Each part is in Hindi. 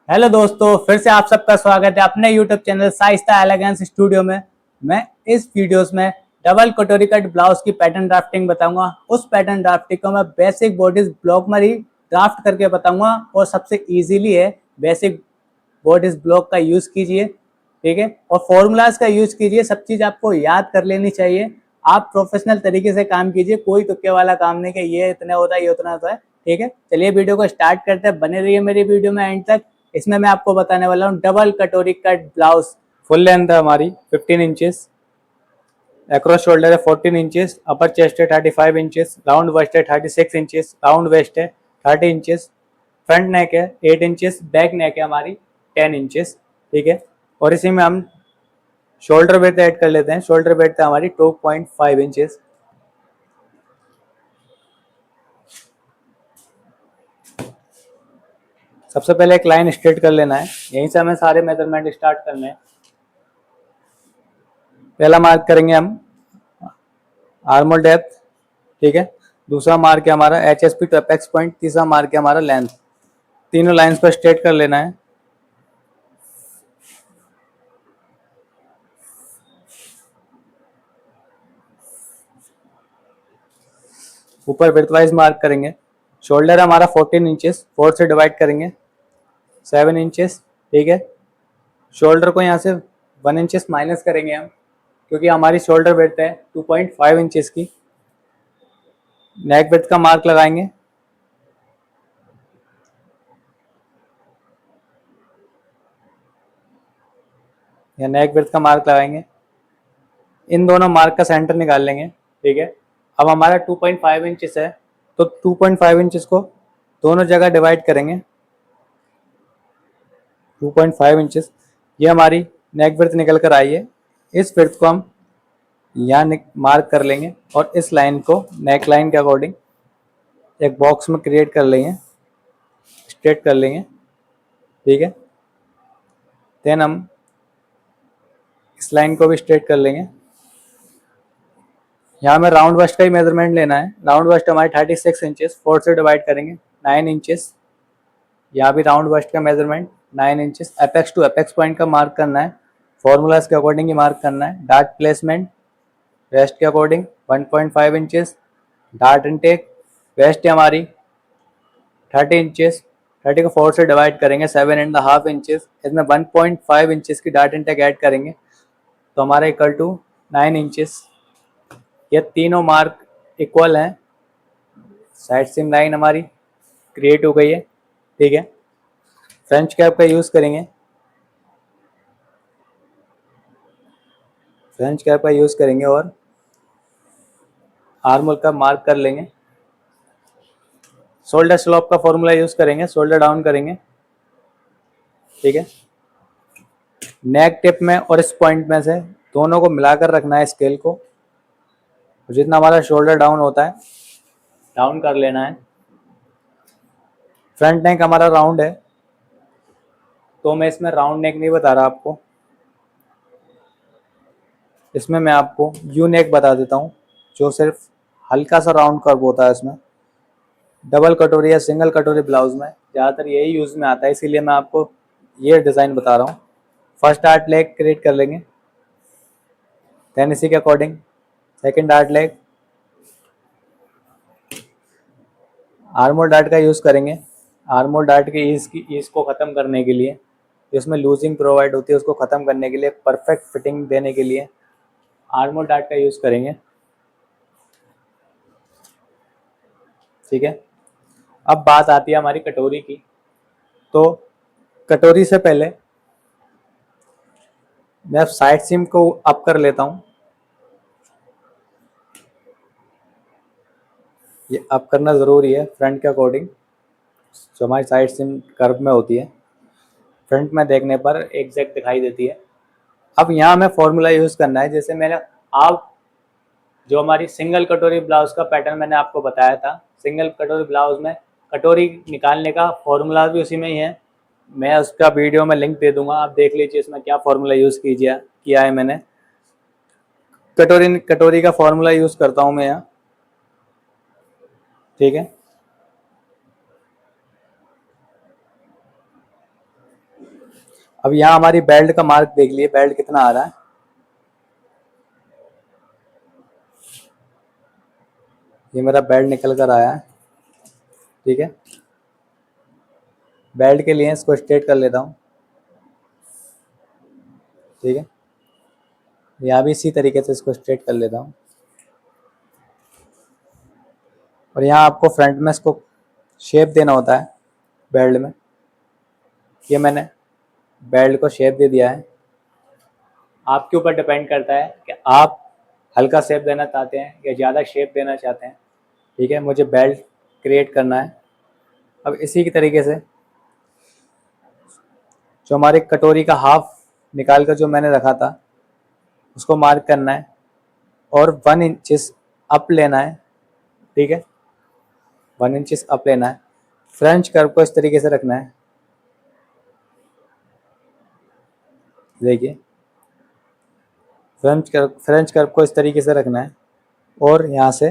हेलो दोस्तों, फिर से आप सबका स्वागत है अपने YouTube channel Shaista elegance studio में। मैं इस वीडियोस में डबल कटोरी कट ब्लाउज की पैटर्न ड्राफ्टिंग बताऊंगा। उस पैटर्न ड्राफ्टिंग को मैं बेसिक बॉडीज ब्लॉक में ही ड्राफ्ट करके बताऊंगा और सबसे इजीली है। बेसिक बॉडीज ब्लॉक का यूज कीजिए, ठीक है, और फॉर्मूलाज का यूज कीजिए। सब चीज आपको याद कर लेनी चाहिए। आप प्रोफेशनल तरीके से काम कीजिए, कोई तुक्के वाला काम नहीं कि ये इतने होता है ये उतना होता है। ठीक है, चलिए वीडियो को स्टार्ट करते हैं। बने रहिए मेरी वीडियो में एंड तक। इसमें मैं आपको बताने वाला हूँ डबल कटोरी कट ब्लाउज। फुल लेंथ है हमारी 15 इंचेस, अक्रॉस शोल्डर है 14 इंचेस, अपर चेस्ट है 35 इंचेस, राउंड वेस्ट है 36 इंचेस, राउंड वेस्ट है 30 इंचेस, फ्रंट नेक है 8 इंचेस, बैक नेक है हमारी 10 इंचेस। ठीक है, और इसी में हम शोल्डर ब्रेथ ऐड कर लेते हैं। शोल्डर ब्रेथ है हमारी 2.5 इंचेस। सबसे पहले एक लाइन स्ट्रेट कर लेना है, यहीं से हमें सारे मेजरमेंट स्टार्ट करने हैं। पहला मार्क करेंगे हम आर्मोल डेप्थ, ठीक है। दूसरा मार्क है हमारा HSP टू अपेक्स पॉइंट। तीसरा मार्क है हमारा लेंथ। तीनों लाइंस पर स्ट्रेट कर लेना है। ऊपर विड्थ वाइज मार्क करेंगे। शोल्डर हमारा 14 इंचेस, 4 से डिवाइड करेंगे 7 इंचेस, ठीक है। शोल्डर को यहाँ से 1 इंचेस माइनस करेंगे हम, क्योंकि हमारी शोल्डर ब्रेथ है 2.5 इंचेस की। नेक ब्रेथ का मार्क लगाएंगे। या नेक ब्रेथ का मार्क लगाएंगे। इन दोनों मार्क का सेंटर निकाल लेंगे, ठीक है। अब हमारा 2.5 इंचेस है, तो 2.5 इंचेस को दोनों जगह डिवाइड करेंगे। 2.5 इंचेस ये हमारी नेक ब्रेथ निकल कर आई है। इस ब्रेथ को हम यहाँ मार्क कर लेंगे और इस लाइन को नेक लाइन के अकॉर्डिंग एक बॉक्स में क्रिएट कर लेंगे, स्ट्रेट कर लेंगे, ठीक है। देन हम इस लाइन को भी स्ट्रेट कर लेंगे। यहाँ में राउंड वेस्ट का ही मेजरमेंट लेना है। राउंड वेस्ट हमारी 36 इंचेस, 4 से डिवाइड करेंगे 9 इंचेस। यहाँ भी राउंड वेस्ट का measurement 9 inches. Apex to apex point का मार्क करना है, फॉर्मूलाज के अकॉर्डिंग ही मार्क करना है। डार्ट प्लेसमेंट वेस्ट के according 1.5 inches. Dart intake waist है हमारी 30 इंचेस। 30 को 4 से डिवाइड करेंगे 7.5 इंचेस। इसमें 1.5 इंचेस की डार्ट इनटेक ऐड करेंगे तो हमारा इक्वल टू 9 इंचेस। ये तीनों मार्क इक्वल हैं। साइड सीम लाइन हमारी क्रिएट हो गई है, ठीक है। फ्रेंच कैप का यूज़ करेंगे। फ्रेंच कैप का यूज़ करेंगे और आर्मोल का मार्क कर लेंगे। शोल्डर स्लोप का फॉर्मूला यूज़ करेंगे। शोल्डर डाउन करेंगे, ठीक है। नेक टिप में और इस पॉइंट में से दोनों को मिलाकर रखना है स्केल को। जितना हमारा शोल्डर डाउन होता है डाउन कर लेना है। फ्रंट नेक हमारा राउंड है, तो मैं इसमें राउंड नेक नहीं बता रहा आपको। इसमें मैं आपको यू नेक बता देता हूँ, जो सिर्फ हल्का सा राउंड कर्व होता है। इसमें डबल कटोरी या सिंगल कटोरी ब्लाउज में ज़्यादातर यही यूज़ में आता है, इसीलिए मैं आपको ये डिज़ाइन बता रहा हूँ। फर्स्ट आर्ट लेग क्रिएट कर लेंगे, देन इसी के according second dart leg. आर्मोल dart का यूज़ करेंगे। आर्मोल डार्ट के ईज को ख़त्म करने के लिए, जिसमें लूजिंग प्रोवाइड होती है, उसको ख़त्म करने के लिए, परफेक्ट फिटिंग देने के लिए आर्मोल डार्ट का यूज़ करेंगे, ठीक है। अब बात आती है हमारी कटोरी की। तो कटोरी से पहले मैं साइड सीम को अप कर लेता हूँ। ये अप करना ज़रूरी है फ्रंट के अकॉर्डिंग, जो हमारी साइड सीम कर्व में होती है, फ्रंट में देखने पर एग्जैक्ट दिखाई देती है। अब यहाँ हमें फॉर्मूला यूज़ करना है। जैसे मैंने आप जो हमारी सिंगल कटोरी ब्लाउज का पैटर्न मैंने आपको बताया था, सिंगल कटोरी ब्लाउज में कटोरी निकालने का फॉर्मूला भी उसी में ही है। मैं उसका वीडियो में लिंक दे दूंगा, आप देख लीजिए इसमें क्या फॉर्मूला यूज़ किया है मैंने। कटोरी का फॉर्मूला यूज़ करता हूँ मैं यहाँ, ठीक है। अब यहाँ हमारी बेल्ट का मार्क देख लिए, बेल्ट कितना आ रहा है। ये मेरा बेल्ट निकल कर आया है, ठीक है। बेल्ट के लिए इसको स्ट्रेट कर लेता हूँ, ठीक है। यहाँ भी इसी तरीके से इसको स्ट्रेट कर लेता हूँ। और यहाँ आपको फ्रंट में इसको शेप देना होता है बेल्ट में। ये मैंने बेल्ट को शेप दे दिया है। आपके ऊपर डिपेंड करता है कि आप हल्का शेप देना चाहते हैं या ज़्यादा शेप देना चाहते हैं, ठीक है। मुझे बेल्ट क्रिएट करना है। अब इसी की तरीके से जो हमारे कटोरी का हाफ निकाल कर जो मैंने रखा था उसको मार्क करना है और 1 इंचेस अप लेना है, ठीक है। 1 इंचेस अप लेना है। फ्रेंच कर्व को इस तरीके से रखना है, देखिए फ्रेंच कर्व को इस तरीके से रखना है और यहाँ से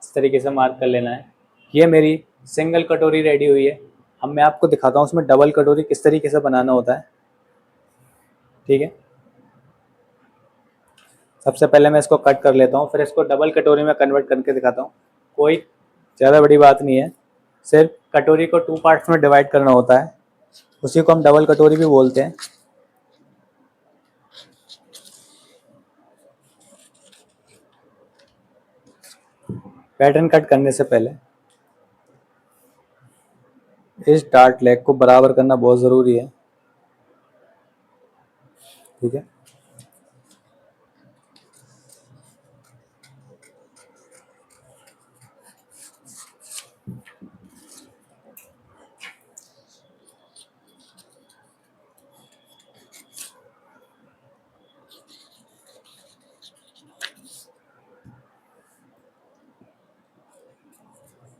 इस तरीके से मार्क कर लेना है। ये मेरी सिंगल कटोरी रेडी हुई है। अब मैं आपको दिखाता हूँ उसमें डबल कटोरी किस तरीके से बनाना होता है, ठीक है। सबसे पहले मैं इसको कट कर लेता हूँ, फिर इसको डबल कटोरी में कन्वर्ट करके दिखाता हूँ। कोई ज़्यादा बड़ी बात नहीं है, सिर्फ कटोरी को 2 पार्ट्स में डिवाइड करना होता है, उसी को हम डबल कटोरी भी बोलते हैं। पैटर्न कट करने से पहले इस डार्ट लेग को बराबर करना बहुत ज़रूरी है, ठीक है।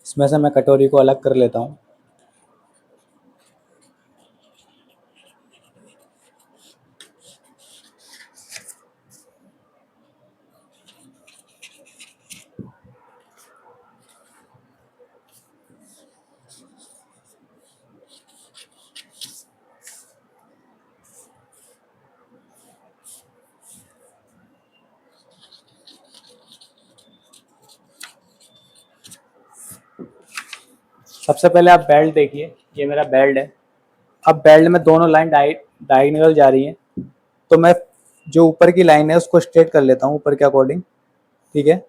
इसमें से मैं कटोरी को अलग कर लेता हूँ। सबसे पहले आप बेल्ट देखिए, ये मेरा बेल्ट है। अब बेल्ट में दोनों लाइन डायगोनल जा रही हैं, तो मैं जो ऊपर की लाइन है उसको स्ट्रेट कर लेता हूँ ऊपर के अकॉर्डिंग, ठीक है।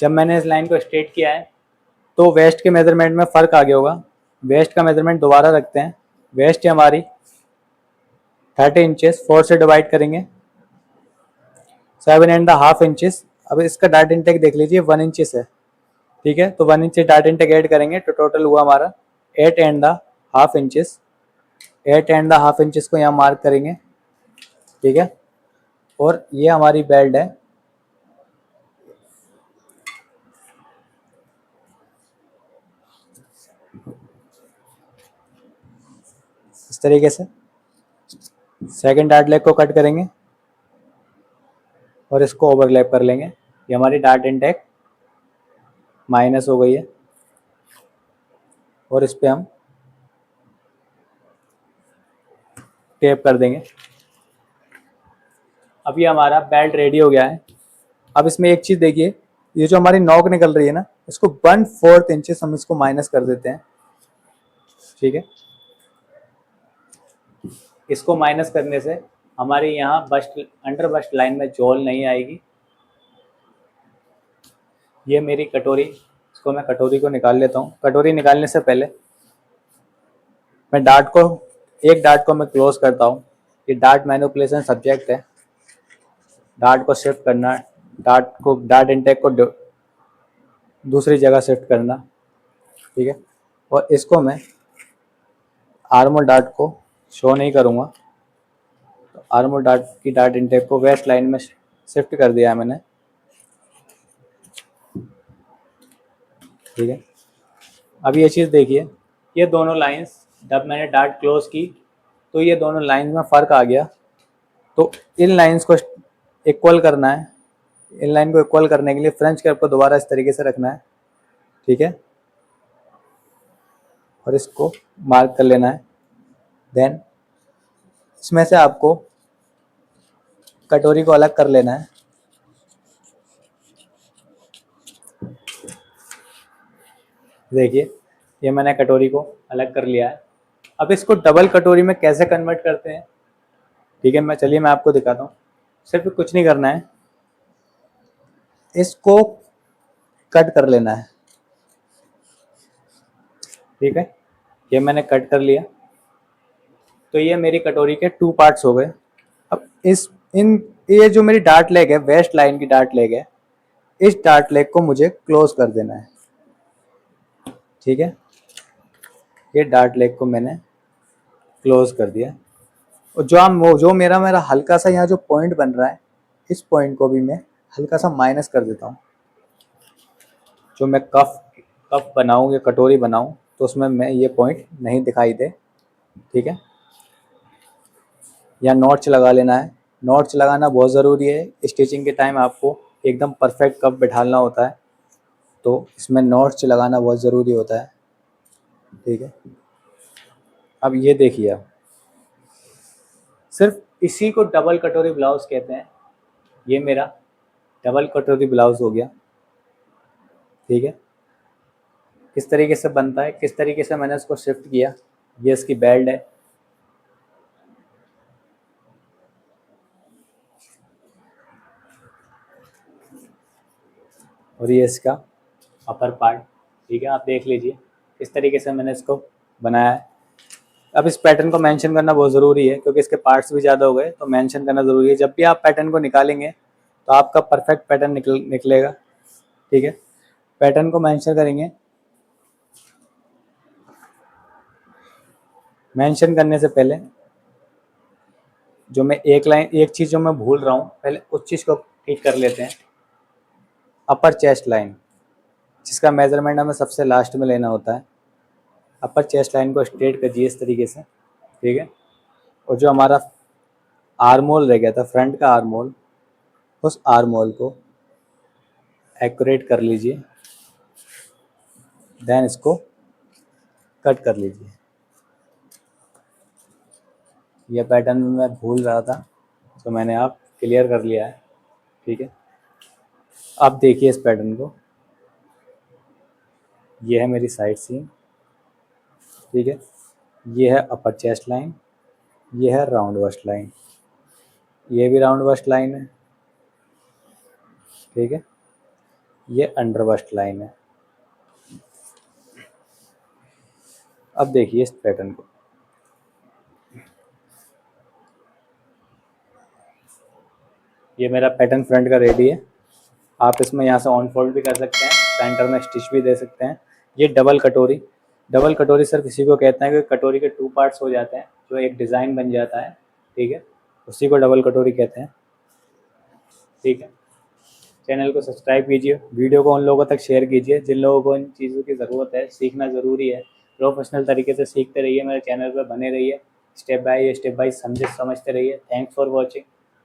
जब मैंने इस लाइन को स्ट्रेट किया है तो वेस्ट के मेजरमेंट में फ़र्क आ गया होगा। वेस्ट का मेजरमेंट दोबारा रखते हैं। वेस्ट है हमारी 30 इंचेस, 4 से डिवाइड करेंगे 7.5 इंचेस। अब इसका डार्ट इंटेक देख लीजिए 1 इंचेस है, ठीक है। तो 1 इंच डार्ट इंटेक ऐड करेंगे तो टोटल हुआ हमारा 8.5 इंचेस। 8.5 इंचेस को यहाँ मार्क करेंगे, ठीक है। और ये हमारी बेल्ट है। इस तरीके से सेकंड डार्ट लेग को कट करेंगे और इसको ओवरलैप कर लेंगे। ये हमारी डार्ट इंटेक माइनस हो गई है और इस पे हम टेप कर देंगे। अब ये हमारा बेल्ट रेडी हो गया है। अब इसमें एक चीज़ देखिए, ये जो हमारी नॉक निकल रही है ना, इसको 1/4 इंचेस हम इसको माइनस कर देते हैं, ठीक है। इसको माइनस करने से हमारे यहाँ बस्ट अंडर बस्ट लाइन में झोल नहीं आएगी। ये मेरी कटोरी, इसको मैं कटोरी को निकाल लेता हूँ। कटोरी निकालने से पहले मैं एक डार्ट को मैं क्लोज करता हूँ। ये डार्ट मैनिपुलेशन सब्जेक्ट है। डार्ट को शिफ्ट करना, डार्ट इंटेक को दूसरी जगह शिफ्ट करना, ठीक है। और इसको मैं आर्मर डार्ट को शो नहीं करूँगा, तो आर्मर डार्ट की डार्ट इंटेक को वेस्ट लाइन में शिफ्ट कर दिया है मैंने, ठीक है। अब ये चीज़ देखिए, ये दोनों लाइंस जब मैंने डार्ट क्लोज की तो ये दोनों लाइंस में फ़र्क आ गया। तो इन लाइंस को इक्वल करना है। इन लाइन को इक्वल करने के लिए फ्रेंच कर्व को दोबारा इस तरीके से रखना है, ठीक है। और इसको मार्क कर लेना है। देन इसमें से आपको कटोरी को अलग कर लेना है। देखिए ये मैंने कटोरी को अलग कर लिया है। अब इसको डबल कटोरी में कैसे कन्वर्ट करते हैं, ठीक है, मैं आपको दिखाता हूँ। सिर्फ कुछ नहीं करना है, इसको कट कर लेना है। ठीक है, ये मैंने कट कर लिया। तो ये मेरी कटोरी के 2 पार्ट्स हो गए। अब ये जो मेरी डार्ट लेग है, वेस्ट लाइन की डार्ट लेग है, इस डार्ट लेग को मुझे क्लोज कर देना है। ठीक है, ये डार्ट लेग को मैंने क्लोज कर दिया। और जो मेरा मेरा हल्का सा यहाँ जो पॉइंट बन रहा है, इस पॉइंट को भी मैं हल्का सा माइनस कर देता हूँ। जो मैं कप बनाऊँ या कटोरी बनाऊँ तो उसमें मैं ये पॉइंट नहीं दिखाई दे। ठीक है, या नॉच लगा लेना है। नॉच लगाना बहुत ज़रूरी है। स्टिचिंग के टाइम आपको एकदम परफेक्ट कप बिठाना होता है, तो इसमें नॉच लगाना बहुत ज़रूरी होता है। ठीक है, अब ये देखिए, आप सिर्फ इसी को डबल कटोरी ब्लाउज कहते हैं। ये मेरा डबल कटोरी ब्लाउज हो गया। ठीक है, किस तरीके से बनता है, किस तरीके से मैंने इसको शिफ्ट किया। ये इसकी बेल्ट है, और ये इसका अपर पार्ट। ठीक है, आप देख लीजिए किस तरीके से मैंने इसको बनाया है। अब इस पैटर्न को मेंशन करना बहुत ज़रूरी है, क्योंकि इसके पार्ट्स भी ज़्यादा हो गए, तो मेंशन करना ज़रूरी है। जब भी आप पैटर्न को निकालेंगे तो आपका परफेक्ट पैटर्न निकलेगा। ठीक है, पैटर्न को मेंशन करेंगे। मेंशन करने से पहले जो मैं एक चीज़ जो मैं भूल रहा हूँ, पहले उस चीज़ को ठीक कर लेते हैं। अपर चेस्ट लाइन, जिसका मेजरमेंट हमें सबसे लास्ट में लेना होता है। अपर चेस्ट लाइन को स्ट्रेट करिए इस तरीके से। ठीक है, और जो हमारा आर्मोल रह गया था, फ्रंट का आर्मोल, उस आर्मोल को एक्यूरेट कर लीजिए। देन इसको कट कर लीजिए। यह पैटर्न मैं भूल रहा था, तो मैंने आप क्लियर कर लिया है। ठीक है, अब देखिए इस पैटर्न को। ये है मेरी साइड सीम। ठीक है, ये है अपर चेस्ट लाइन, ये है राउंड वस्ट लाइन, ये भी राउंड वस्ट लाइन है। ठीक है, ये अंडर वस्ट लाइन है। अब देखिए इस पैटर्न को। ये मेरा पैटर्न फ्रंट का रेडी है। आप इसमें यहाँ से ऑन फोल्ड भी कर सकते हैं, सेंटर में स्टिच भी दे सकते हैं। ये डबल कटोरी सिर्फ इसी को कहते हैं कि कटोरी के 2 पार्ट्स हो जाते हैं, जो एक डिज़ाइन बन जाता है। ठीक है, उसी को डबल कटोरी कहते हैं। ठीक है, चैनल को सब्सक्राइब कीजिए, वीडियो को उन लोगों तक शेयर कीजिए जिन लोगों को इन चीज़ों की ज़रूरत है। सीखना ज़रूरी है, प्रोफेशनल तरीके से सीखते रहिए। मेरे चैनल पर बने रहिए, स्टेप बाय स्टेप समझते रहिए। Thanks for watching.